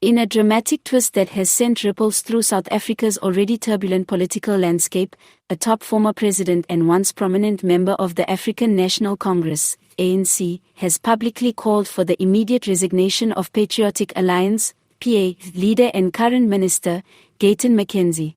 In a dramatic twist that has sent ripples through South Africa's already turbulent political landscape, a top former president and once prominent member of the African National Congress, ANC, has publicly called for the immediate resignation of Patriotic Alliance, PA, leader and current minister, Gayton McKenzie.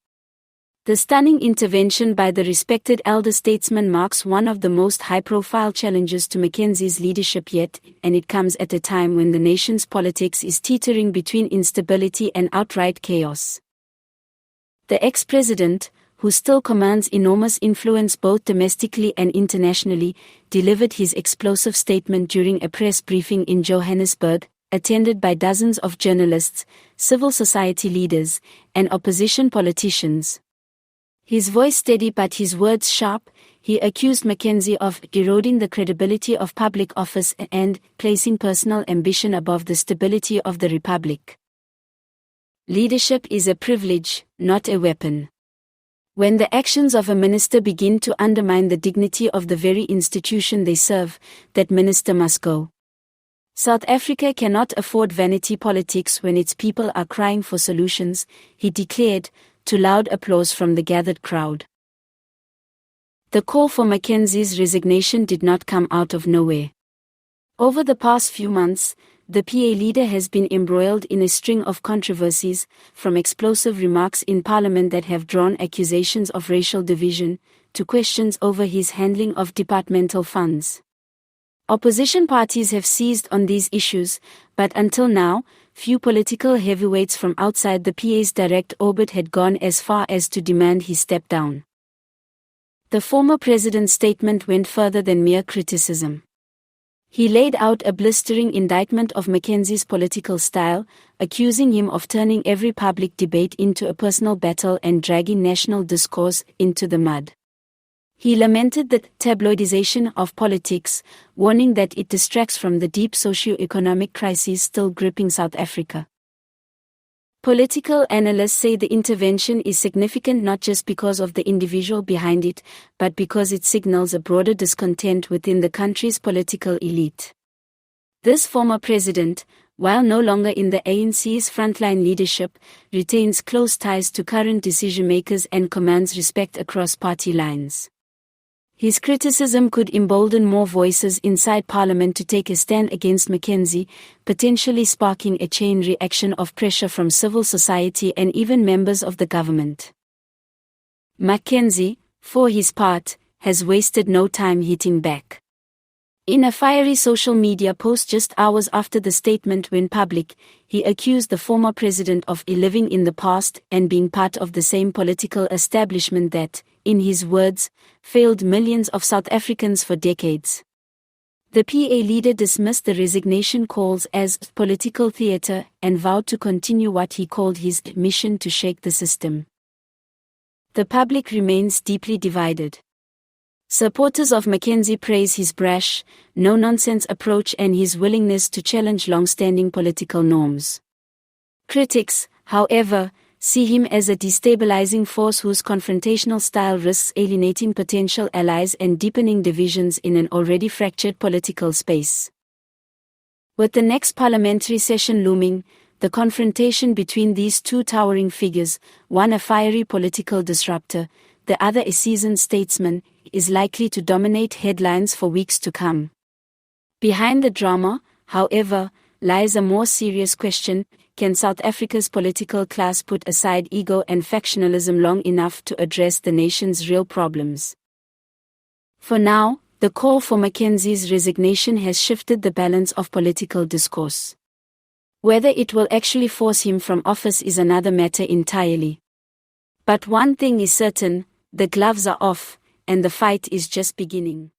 The stunning intervention by the respected elder statesman marks one of the most high-profile challenges to McKenzie's leadership yet, and it comes at a time when the nation's politics is teetering between instability and outright chaos. The ex-president, who still commands enormous influence both domestically and internationally, delivered his explosive statement during a press briefing in Johannesburg, attended by dozens of journalists, civil society leaders, and opposition politicians. His voice steady but his words sharp, he accused McKenzie of eroding the credibility of public office and placing personal ambition above the stability of the republic. Leadership is a privilege, not a weapon. When the actions of a minister begin to undermine the dignity of the very institution they serve, that minister must go. South Africa cannot afford vanity politics when its people are crying for solutions, he declared, to loud applause from the gathered crowd. The call for McKenzie's resignation did not come out of nowhere. Over the past few months, the PA leader has been embroiled in a string of controversies, from explosive remarks in Parliament that have drawn accusations of racial division, to questions over his handling of departmental funds. Opposition parties have seized on these issues, but until now, few political heavyweights from outside the PA's direct orbit had gone as far as to demand he step down. The former president's statement went further than mere criticism. He laid out a blistering indictment of McKenzie's political style, accusing him of turning every public debate into a personal battle and dragging national discourse into the mud. He lamented the tabloidization of politics, warning that it distracts from the deep socio-economic crises still gripping South Africa. Political analysts say the intervention is significant not just because of the individual behind it, but because it signals a broader discontent within the country's political elite. This former president, while no longer in the ANC's frontline leadership, retains close ties to current decision-makers and commands respect across party lines. His criticism could embolden more voices inside Parliament to take a stand against McKenzie, potentially sparking a chain reaction of pressure from civil society and even members of the government. McKenzie, for his part, has wasted no time hitting back. In a fiery social media post just hours after the statement went public, he accused the former president of living in the past and being part of the same political establishment that, in his words, failed millions of South Africans for decades. The PA leader dismissed the resignation calls as political theatre and vowed to continue what he called his mission to shake the system. The public remains deeply divided. Supporters of McKenzie praise his brash, no-nonsense approach and his willingness to challenge long-standing political norms. Critics, however, see him as a destabilizing force whose confrontational style risks alienating potential allies and deepening divisions in an already fractured political space. With the next parliamentary session looming, the confrontation between these two towering figures, one a fiery political disruptor, the other a seasoned statesman, is likely to dominate headlines for weeks to come. Behind the drama, however, lies a more serious question: can South Africa's political class put aside ego and factionalism long enough to address the nation's real problems? For now, the call for McKenzie's resignation has shifted the balance of political discourse. Whether it will actually force him from office is another matter entirely. But one thing is certain: the gloves are off, and the fight is just beginning.